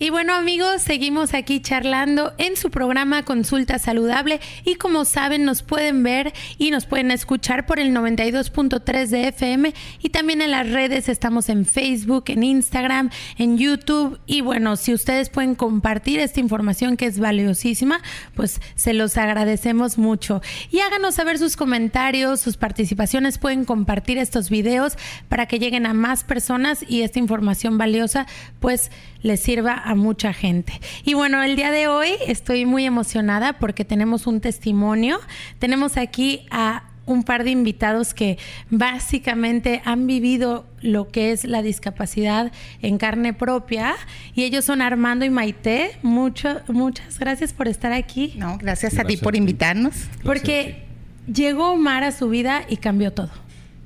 Y bueno, amigos, seguimos aquí charlando en su programa Consulta Saludable y como saben nos pueden ver y nos pueden escuchar por el 92.3 de FM y también en las redes. Estamos en Facebook, en Instagram, en YouTube y bueno, si ustedes pueden compartir esta información que es valiosísima, pues se los agradecemos mucho. Y háganos saber sus comentarios, sus participaciones, pueden compartir estos videos para que lleguen a más personas y esta información valiosa pues les sirva a mucha gente. Y bueno, el día de hoy estoy muy emocionada porque tenemos un testimonio. Tenemos aquí a un par de invitados que básicamente han vivido lo que es la discapacidad en carne propia y ellos son Armando y Maite. Muchas gracias por estar aquí. No, gracias a ti por invitarnos. Porque llegó Omar a su vida y cambió todo.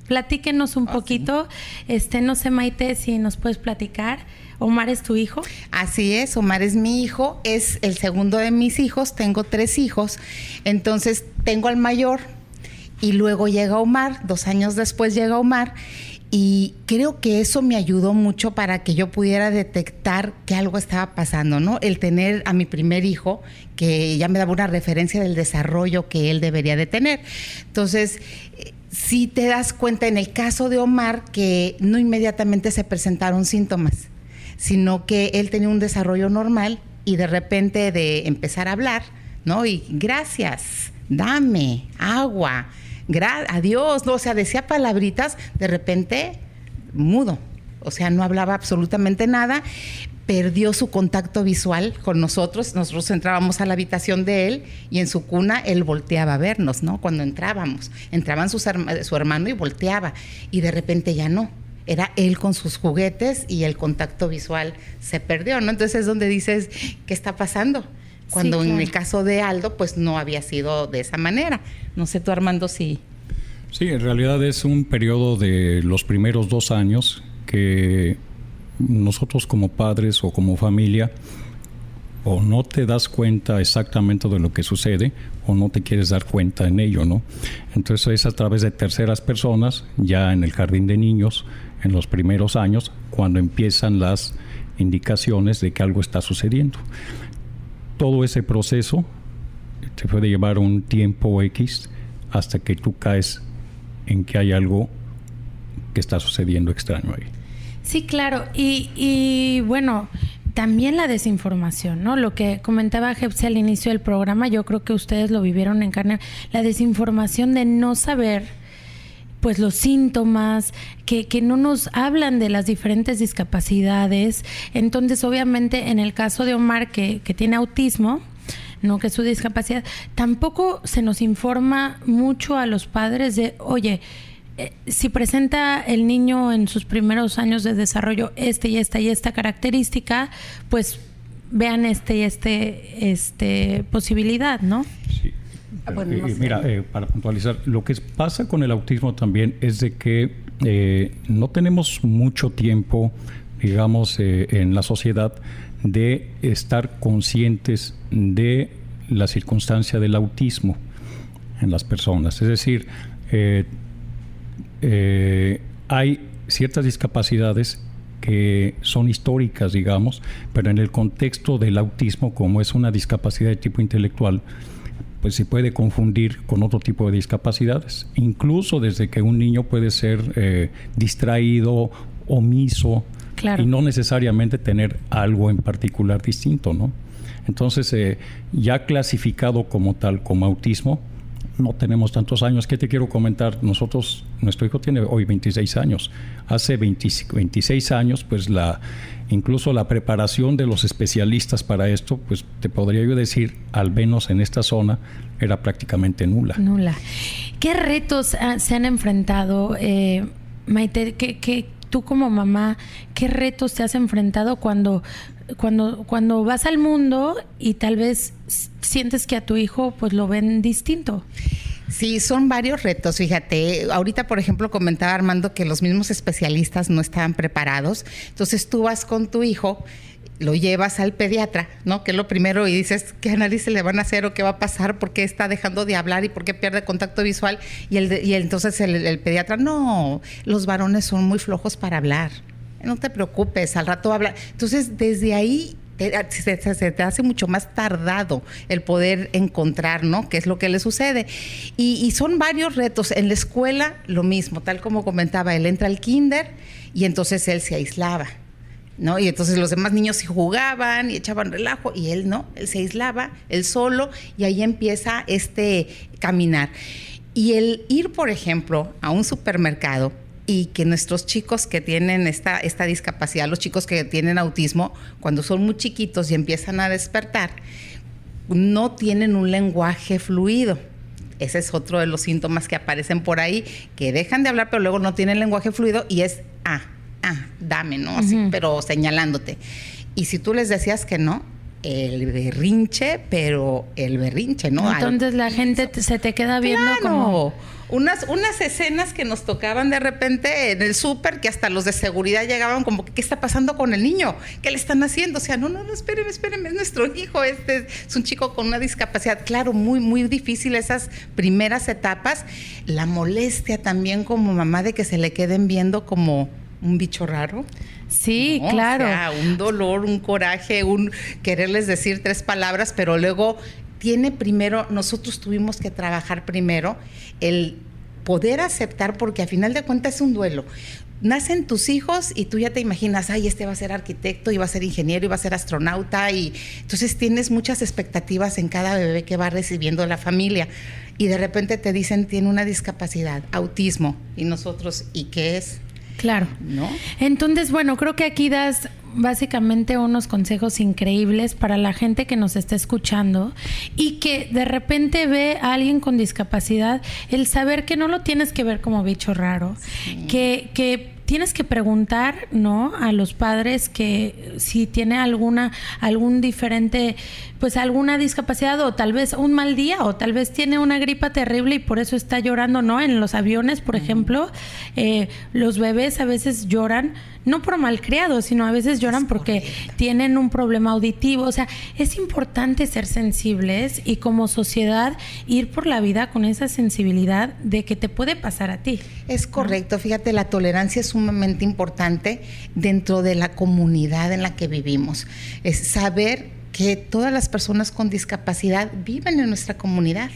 Platíquenos un poquito. Sí. No sé, Maite, si nos puedes platicar. ¿Omar es tu hijo? Así es, Omar es mi hijo, es el segundo de mis hijos, tengo 3 hijos, entonces tengo al mayor y luego llega Omar, 2 años después llega Omar y creo que eso me ayudó mucho para que yo pudiera detectar que algo estaba pasando, ¿no? El tener a mi primer hijo, que ya me daba una referencia del desarrollo que él debería de tener. Entonces, sí te das cuenta en el caso de Omar que no inmediatamente se presentaron síntomas, sino que él tenía un desarrollo normal y de repente de empezar a hablar, ¿no? Y gracias, dame, agua, adiós, ¿no? O sea, decía palabritas, de repente mudo, o sea, no hablaba absolutamente nada, perdió su contacto visual con nosotros entrábamos a la habitación de él y en su cuna él volteaba a vernos, ¿no? Cuando entraban su hermano y volteaba y de repente ya no. Era él con sus juguetes y el contacto visual se perdió, ¿no? Entonces es donde dices, ¿qué está pasando? Cuando sí, claro. En el caso de Aldo, pues no había sido de esa manera. No sé tú, Armando, si... Sí, en realidad es un periodo de los primeros 2 años que nosotros como padres o como familia o no te das cuenta exactamente de lo que sucede o no te quieres dar cuenta en ello, ¿no? Entonces es a través de terceras personas, ya en el jardín de niños, en los primeros años, cuando empiezan las indicaciones de que algo está sucediendo. Todo ese proceso te puede llevar un tiempo X hasta que tú caes en que hay algo que está sucediendo extraño ahí. Sí, claro. Y bueno, también la desinformación, ¿no? Lo que comentaba Jepsi al inicio del programa, yo creo que ustedes lo vivieron en carne. La desinformación de no saber pues los síntomas, que no nos hablan de las diferentes discapacidades. Entonces, obviamente, en el caso de Omar, que tiene autismo, no que es su discapacidad, tampoco se nos informa mucho a los padres de, oye, si presenta el niño en sus primeros años de desarrollo y esta característica, pues vean posibilidad, ¿no? Sí. Bueno, no sé. Mira, para puntualizar, lo que pasa con el autismo también es de que no tenemos mucho tiempo, digamos, en la sociedad de estar conscientes de la circunstancia del autismo en las personas. Es decir, hay ciertas discapacidades que son históricas, digamos, pero en el contexto del autismo, como es una discapacidad de tipo intelectual, pues se puede confundir con otro tipo de discapacidades. Incluso desde que un niño puede ser distraído, omiso, claro, y no necesariamente tener algo en particular distinto, ¿no? Entonces, ya clasificado como tal, como autismo, no tenemos tantos años. ¿Qué te quiero comentar? Nuestro hijo tiene hoy 26 años. Hace 26 años, pues incluso la preparación de los especialistas para esto, pues te podría yo decir, al menos en esta zona, era prácticamente nula. Nula. ¿Qué retos se han enfrentado, Maite? ¿Qué tú como mamá, qué retos te has enfrentado cuando vas al mundo y tal vez sientes que a tu hijo pues lo ven distinto? Sí, son varios retos, fíjate. Ahorita, por ejemplo, comentaba Armando que los mismos especialistas no estaban preparados. Entonces tú vas con tu hijo, lo llevas al pediatra, ¿no? Que es lo primero, y dices, ¿qué análisis le van a hacer o qué va a pasar? ¿Por qué está dejando de hablar y por qué pierde contacto visual? Y entonces el pediatra, no, los varones son muy flojos para hablar. No te preocupes, al rato habla. Entonces, desde ahí se te hace mucho más tardado el poder encontrar, ¿no?, qué es lo que le sucede. Y son varios retos. En la escuela, lo mismo, tal como comentaba, él entra al kinder y entonces él se aislaba, ¿no? Y entonces los demás niños sí jugaban y echaban relajo, y él no, él se aislaba, él solo, y ahí empieza caminar. Y el ir, por ejemplo, a un supermercado, y que nuestros chicos que tienen esta discapacidad, los chicos que tienen autismo, cuando son muy chiquitos y empiezan a despertar, no tienen un lenguaje fluido. Ese es otro de los síntomas que aparecen por ahí, que dejan de hablar, pero luego no tienen lenguaje fluido, y es, dame, ¿no? Así, pero señalándote. Y si tú les decías que no, el berrinche, ¿no? Entonces la gente se te queda viendo, claro, como... Unas escenas que nos tocaban de repente en el súper, que hasta los de seguridad llegaban como, ¿qué está pasando con el niño? ¿Qué le están haciendo? O sea, no, espérenme, es nuestro hijo, es un chico con una discapacidad. Claro, muy, muy difícil esas primeras etapas. La molestia también como mamá de que se le queden viendo como un bicho raro. Sí, no, claro. O sea, un dolor, un coraje, un quererles decir 3 palabras, pero luego nosotros tuvimos que trabajar primero el poder aceptar, porque a final de cuentas es un duelo. Nacen tus hijos y tú ya te imaginas, este va a ser arquitecto, y va a ser ingeniero, y va a ser astronauta, y entonces tienes muchas expectativas en cada bebé que va recibiendo la familia, y de repente te dicen, tiene una discapacidad, autismo, y nosotros, ¿y qué es? Claro. ¿No? Entonces, bueno, creo que aquí das básicamente unos consejos increíbles para la gente que nos está escuchando y que de repente ve a alguien con discapacidad, el saber que no lo tienes que ver como bicho raro, sí, que tienes que preguntar, ¿no?, a los padres que si tiene algún diferente, pues alguna discapacidad, o tal vez un mal día, o tal vez tiene una gripa terrible y por eso está llorando, ¿no? En los aviones, por ejemplo, los bebés a veces lloran, no por malcriados, sino a veces lloran porque tienen un problema auditivo. O sea, es importante ser sensibles y como sociedad ir por la vida con esa sensibilidad de que te puede pasar a ti. Es correcto, ¿no? Fíjate, la tolerancia es sumamente importante dentro de la comunidad en la que vivimos. Es saber que todas las personas con discapacidad viven en nuestra comunidad.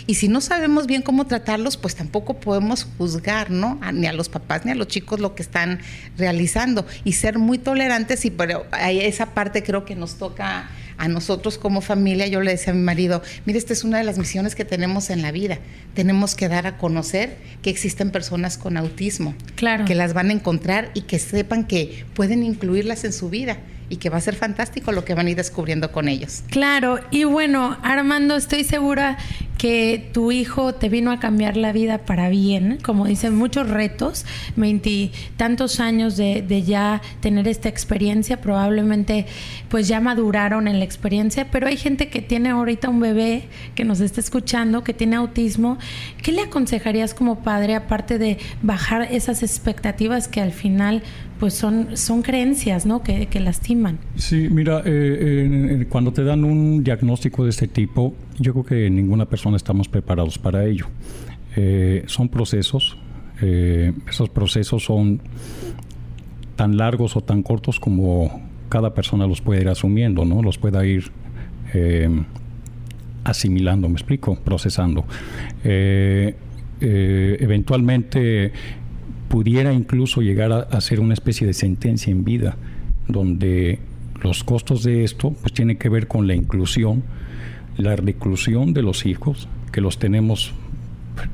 Y si no sabemos bien cómo tratarlos, pues tampoco podemos juzgar, ¿no?, ni a los papás ni a los chicos lo que están realizando. Y ser muy tolerantes, y pero esa parte creo que nos toca a nosotros como familia. Yo le decía a mi marido, mire, esta es una de las misiones que tenemos en la vida. Tenemos que dar a conocer que existen personas con autismo. Claro. Que las van a encontrar y que sepan que pueden incluirlas en su vida, y que va a ser fantástico lo que van a ir descubriendo con ellos. Claro, y bueno, Armando, estoy segura que tu hijo te vino a cambiar la vida para bien, como dicen, muchos retos, 20 tantos años de ya tener esta experiencia, probablemente pues ya maduraron en la experiencia, pero hay gente que tiene ahorita un bebé que nos está escuchando, que tiene autismo. ¿Qué le aconsejarías como padre, aparte de bajar esas expectativas que al final pues son creencias, ¿no?, que lastiman? Sí, mira, cuando te dan un diagnóstico de este tipo, yo creo que ninguna persona estamos preparados para ello. Son procesos, esos procesos son tan largos o tan cortos como cada persona los puede ir asumiendo, ¿no? Los pueda ir asimilando, ¿me explico? Procesando. Eventualmente pudiera incluso llegar a ser una especie de sentencia en vida, donde los costos de esto pues tienen que ver con la inclusión, la reclusión de los hijos, que los tenemos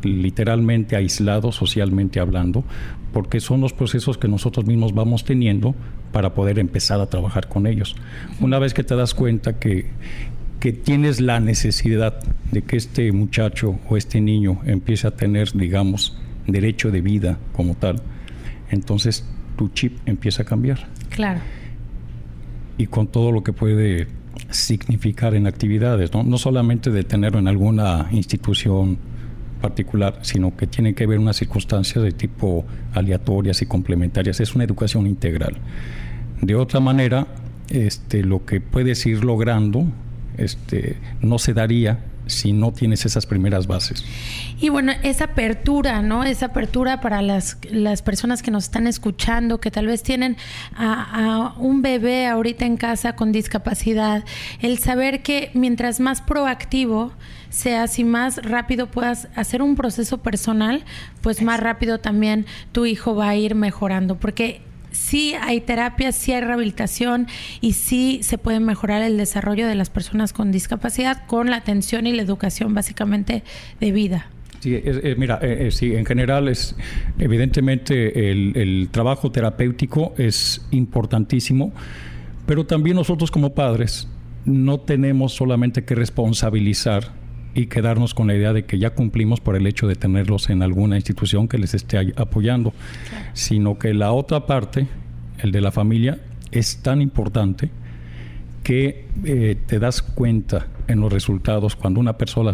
literalmente aislados socialmente hablando, porque son los procesos que nosotros mismos vamos teniendo para poder empezar a trabajar con ellos. Una vez que te das cuenta que tienes la necesidad de que este muchacho o este niño empiece a tener, digamos, derecho de vida como tal, entonces tu chip empieza a cambiar. Claro. Y con todo lo que puede significar en actividades, no solamente de tenerlo en alguna institución particular, sino que tiene que ver unas circunstancias de tipo aleatorias y complementarias. Es una educación integral. De otra manera, lo que puedes ir logrando no se daría si no tienes esas primeras bases. Y bueno, esa apertura, ¿no? Esa apertura para las personas que nos están escuchando, que tal vez tienen a un bebé ahorita en casa con discapacidad, el saber que mientras más proactivo seas y más rápido puedas hacer un proceso personal, pues más rápido también tu hijo va a ir mejorando, porque sí hay terapia, sí hay rehabilitación y sí se puede mejorar el desarrollo de las personas con discapacidad con la atención y la educación básicamente de vida. Sí, sí, en general es evidentemente el trabajo terapéutico es importantísimo, pero también nosotros como padres no tenemos solamente que responsabilizar y quedarnos con la idea de que ya cumplimos por el hecho de tenerlos en alguna institución que les esté apoyando, claro, sino que la otra parte, el de la familia, es tan importante que te das cuenta en los resultados cuando una persona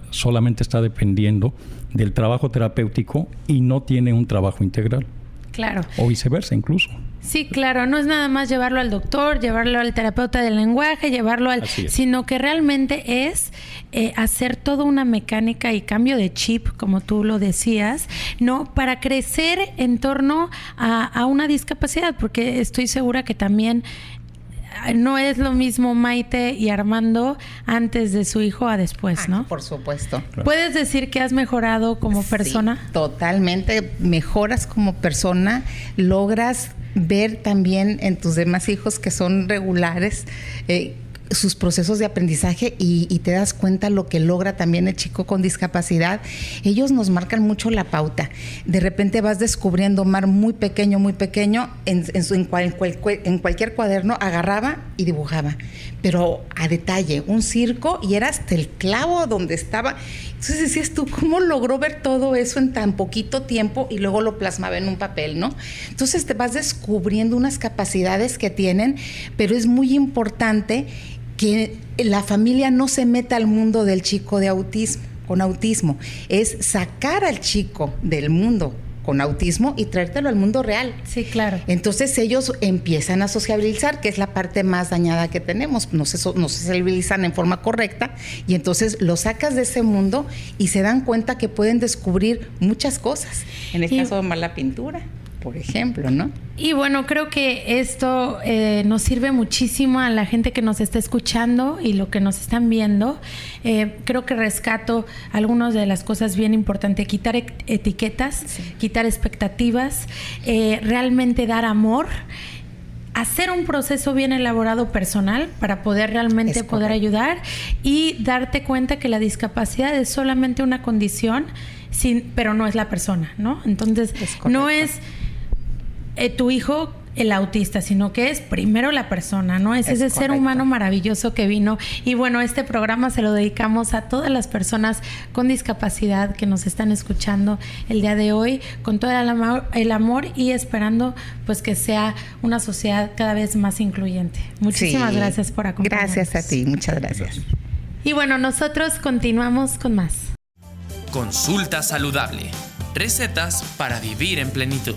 solamente está dependiendo del trabajo terapéutico y no tiene un trabajo integral. Claro. O viceversa incluso. Sí, claro, no es nada más llevarlo al doctor, llevarlo al terapeuta del lenguaje, llevarlo al... sino que realmente es hacer toda una mecánica y cambio de chip, como tú lo decías, ¿no? Para crecer en torno a una discapacidad, porque estoy segura que también no es lo mismo Maite y Armando antes de su hijo a después, ¿no? Por supuesto. Claro. ¿Puedes decir que has mejorado como persona? Sí, totalmente. Mejoras como persona, logras ver también en tus demás hijos que son regulares sus procesos de aprendizaje y te das cuenta lo que logra también el chico con discapacidad. Ellos nos marcan mucho la pauta. De repente vas descubriendo Omar muy pequeño, en cualquier cuaderno agarraba y dibujaba, pero a detalle, un circo y era hasta el clavo donde estaba. Entonces decías tú, ¿cómo logró ver todo eso en tan poquito tiempo y luego lo plasmaba en un papel, ¿no? Entonces te vas descubriendo unas capacidades que tienen, pero es muy importante que la familia no se meta al mundo del chico con autismo. Es sacar al chico del mundo con autismo y traértelo al mundo real. Sí, claro. Entonces ellos empiezan a sociabilizar, que es la parte más dañada que tenemos. No se sociabilizan en forma correcta y entonces los sacas de ese mundo y se dan cuenta que pueden descubrir muchas cosas. En el caso de la pintura, por ejemplo, ¿no? Y bueno, creo que esto nos sirve muchísimo a la gente que nos está escuchando y lo que nos están viendo. Creo que rescato algunas de las cosas bien importantes: quitar etiquetas, sí, quitar expectativas, realmente dar amor, hacer un proceso bien elaborado personal para poder realmente poder ayudar y darte cuenta que la discapacidad es solamente una condición, pero no es la persona, ¿no? Entonces, no es tu hijo el autista, sino que es primero la persona, ¿no? Es ese ser humano maravilloso que vino. Y bueno, este programa se lo dedicamos a todas las personas con discapacidad que nos están escuchando el día de hoy, con todo el amor y esperando pues que sea una sociedad cada vez más incluyente. Muchísimas gracias por acompañarnos. Gracias a ti, muchas gracias. Y bueno, nosotros continuamos con más. Consulta saludable. Recetas para vivir en plenitud.